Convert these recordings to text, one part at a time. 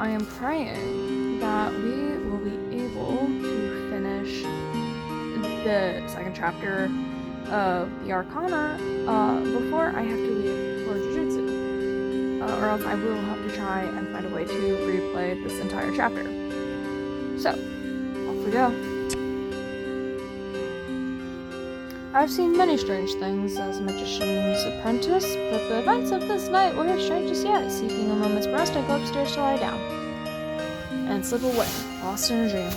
I am praying that we will be able to finish the second chapter of the Arcana before I have to leave for Jujutsu. Or else I will have to try and find a way to replay this entire chapter. So, off we go. I've seen many strange things as a magician's apprentice, but the events of this night were as strangest yet. Seeking a moment's rest, I go upstairs to lie down and slip away, lost in a dream.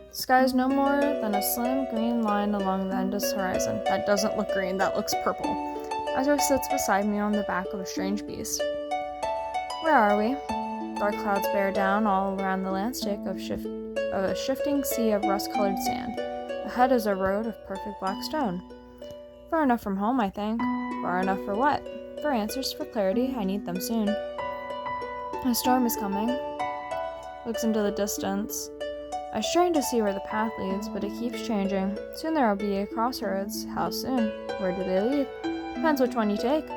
The sky is no more than a slim green line along the endless horizon. That doesn't look green, that looks purple. Azure sits beside me on the back of a strange beast. Where are we? Dark clouds bear down all around the landscape of a shifting sea of rust-colored sand. Ahead is a road of perfect black stone. Far enough from home, I think. Far enough for what? For answers, for clarity. I need them soon. A storm is coming. Looks into the distance. I strain to see where the path leads, but it keeps changing. Soon there will be a crossroads. How soon? Where do they lead? Depends which one you take.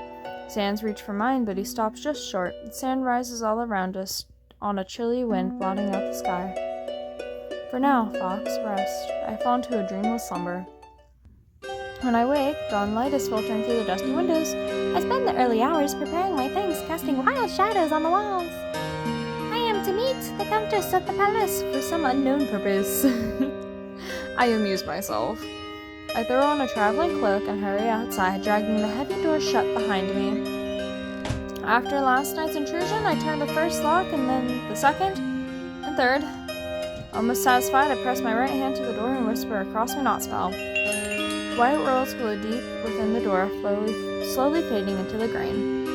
Sands reach for mine, but he stops just short. The sand rises all around us on a chilly wind blotting out the sky. For now, Fox, rest. I fall into a dreamless slumber. When I wake, dawn light is filtering through the dusty windows. I spend the early hours preparing my things, casting wild shadows on the walls. I am to meet the Countess at the palace for some unknown purpose. I amuse myself. I throw on a traveling cloak and hurry outside, dragging the heavy door shut behind me. After last night's intrusion, I turn the first lock and then the second and third. Almost satisfied, I press my right hand to the door and whisper across my knot spell. White rolls glow deep within the door, slowly fading into the grain.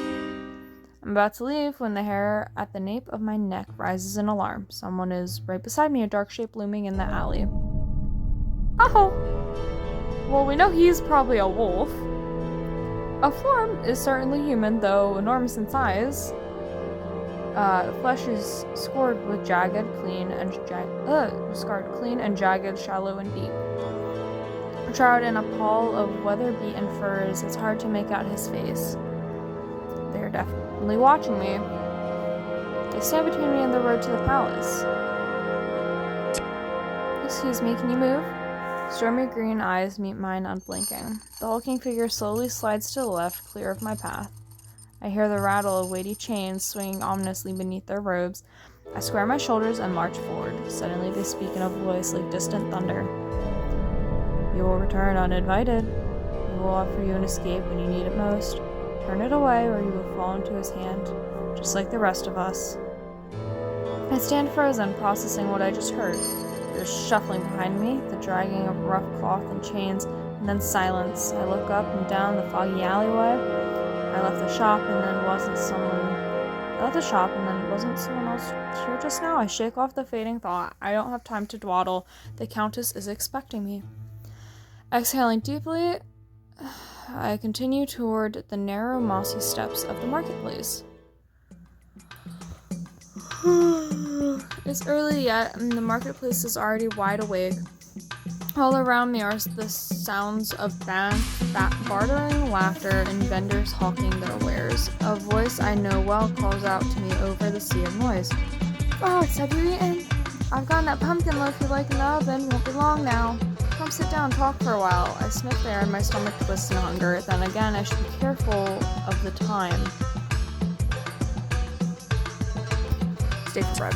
I'm about to leave when the hair at the nape of my neck rises in alarm. Someone is right beside me, a dark shape looming in the alley. Oh! Well, we know he's probably a wolf. A form is certainly human, though enormous in size. Flesh is scored with clean and jagged, shallow and deep. Shrouded in a pall of weather-beaten furs, it's hard to make out his face. They're definitely watching me. They stand between me and the road to the palace. Excuse me, can you move? Stormy green eyes meet mine unblinking. The hulking figure slowly slides to the left, clear of my path. I hear the rattle of weighty chains swinging ominously beneath their robes. I square my shoulders and march forward. Suddenly they speak in a voice like distant thunder. You will return uninvited. He will offer you an escape when you need it most. Turn it away or you will fall into his hand, just like the rest of us. I stand frozen, processing what I just heard. There's shuffling behind me, the dragging of rough cloth and chains, and then silence. I look up and down the foggy alleyway. I left the shop and then wasn't someone else here just now. I shake off the fading thought. I don't have time to dawdle. The Countess is expecting me. Exhaling deeply, I continue toward the narrow, mossy steps of the marketplace. It's early yet, and the marketplace is already wide awake. All around me are the sounds of bartering laughter and vendors hawking their wares. A voice I know well calls out to me over the sea of noise. Fox, have you eaten? I've gotten that pumpkin loaf you like in the oven. Won't be long now. Come sit down and talk for a while. I sniff the air and my stomach twists in hunger. Then again, I should be careful of the time. Stay for bread.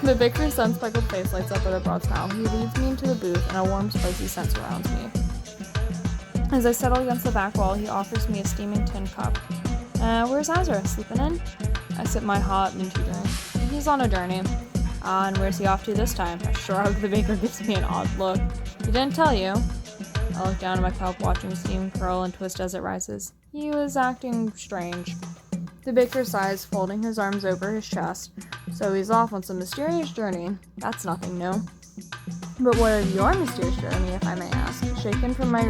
The baker's sun-speckled face lights up with a broad smile. He leads me into the booth, and a warm, spicy scent surrounds me. As I settle against the back wall, he offers me a steaming tin cup. Where's Azra? Sleeping in? I sip my hot minty drink. He's on a journey. And where's he off to this time? I shrug. The baker gives me an odd look. He didn't tell you. I look down at my cup, watching steam curl and twist as it rises. He was acting strange. The baker sighs, folding his arms over his chest. So he's off on some mysterious journey. That's nothing new. But what is your mysterious journey, if I may ask? Shaken from my...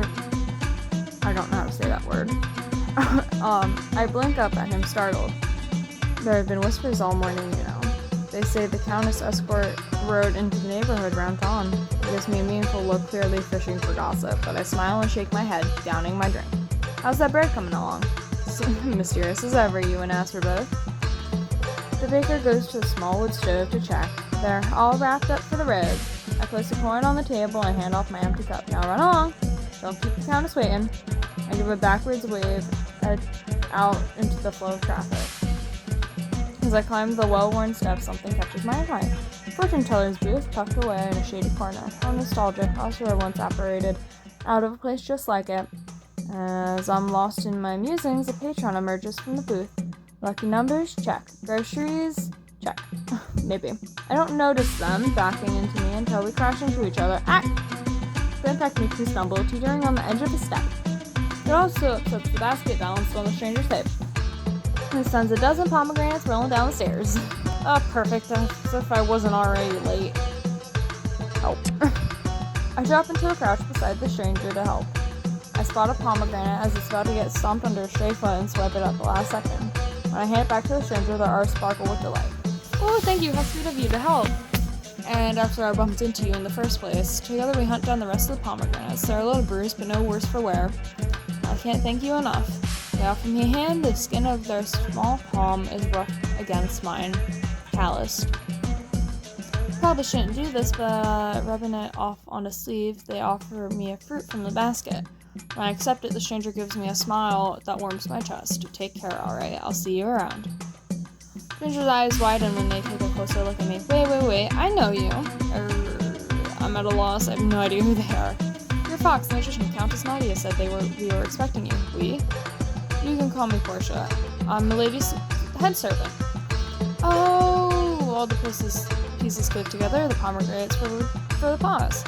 I don't know how to say that word. I blink up at him, startled. There have been whispers all morning, you know. They say the Countess escort rode into the neighborhood round dawn. It gives me a meaningful look, clearly fishing for gossip, but I smile and shake my head, downing my drink. How's that bird coming along? Mysterious as ever, you and Aster both. The baker goes to the small wood stove to check. They're all wrapped up for the road. I place the coin on the table and hand off my empty cup. Now run along. Don't keep the countess waiting. I give a backwards wave out into the flow of traffic. As I climb the well-worn steps, something catches my eye. A fortune teller's booth tucked away in a shady corner. How nostalgic. I also once operated out of a place just like it. As I'm lost in my musings, a patron emerges from the booth. Lucky numbers? Check. Groceries? Check. Maybe. I don't notice them backing into me until we crash into each other. The impact makes me stumble, teetering on the edge of a step. It also upsets the basket balanced on the stranger's hip. He sends a dozen pomegranates rolling down the stairs. Oh, perfect. As if I wasn't already late. Help. I drop into a crouch beside the stranger to help. I spot a pomegranate as it's about to get stomped under a stray foot and swipe it at the last second. When I hand it back to the stranger, their eyes sparkle with delight. Oh, thank you. How sweet of you to help. And after I bumped into you in the first place, together we hunt down the rest of the pomegranates. They're a little bruised, but no worse for wear. I can't thank you enough. They offer me a hand. The skin of their small palm is rough against mine, calloused. Probably shouldn't do this, but rubbing it off on a sleeve, they offer me a fruit from the basket. When I accept it, the stranger gives me a smile that warms my chest. Take care, alright? I'll see you around. Stranger's eyes widen when they take a closer look at me. Wait, I know you. I'm at a loss. I have no idea who they are. You're Fox, magician. Countess Nadia said we were expecting you. We? You can call me Portia. I'm Milady's head servant. Oh, all the pieces click together. The pomegranates for the pause.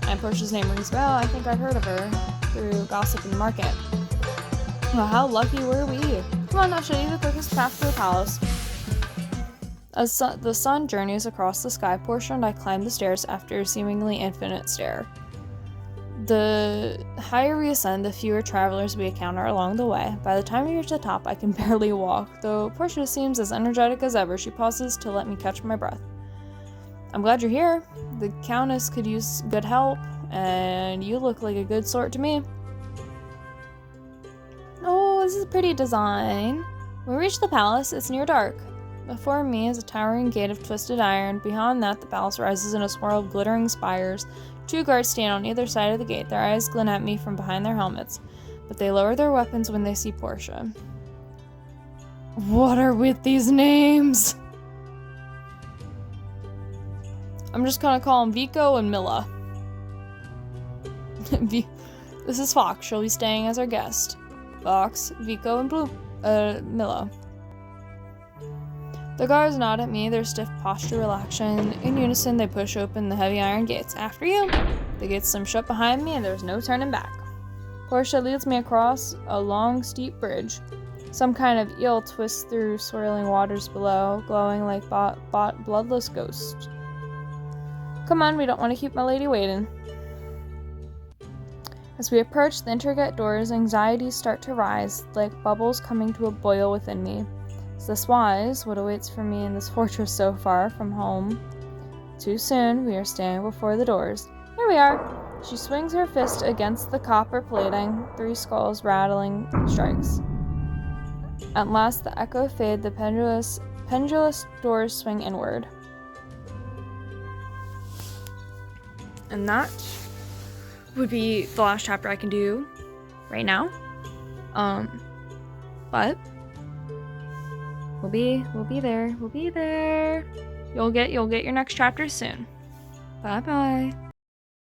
And Portia's name rings a bell. I think I've heard of her through gossip in the market. Well, how lucky were we? Come on, I'll show you the quickest path to the palace. As the sun journeys across the sky, Portia and I climb the stairs after a seemingly infinite stare. The higher we ascend, the fewer travelers we encounter along the way. By the time we reach the top, I can barely walk. Though Portia seems as energetic as ever, she pauses to let me catch my breath. I'm glad you're here. The Countess could use good help, and you look like a good sort to me. Oh, this is a pretty design. When we reach the palace, it's near dark. Before me is a towering gate of twisted iron. Beyond that, the palace rises in a swirl of glittering spires. 2 guards stand on either side of the gate. Their eyes glint at me from behind their helmets, but they lower their weapons when they see Portia. What are with these names? I'm just gonna call them Vico and Milla. This is Fox. She'll be staying as our guest. Fox, Vico, and Milla. The guards nod at me, their stiff posture relaxing. In unison, they push open the heavy iron gates. After you! The gates slam shut behind me, and there's no turning back. Portia leads me across a long, steep bridge. Some kind of eel twists through swirling waters below, glowing like bloodless ghosts. Come on, we don't want to keep my lady waiting. As we approach the intricate doors, anxieties start to rise, like bubbles coming to a boil within me. Is this wise, what awaits for me in this fortress so far from home? Too soon, we are standing before the doors. Here we are! She swings her fist against the copper plating, 3 skulls rattling strikes. At last, the echo fade, the pendulous doors swing inward. And that would be the last chapter I can do right now. But we'll be there. You'll get your next chapter soon. Bye bye.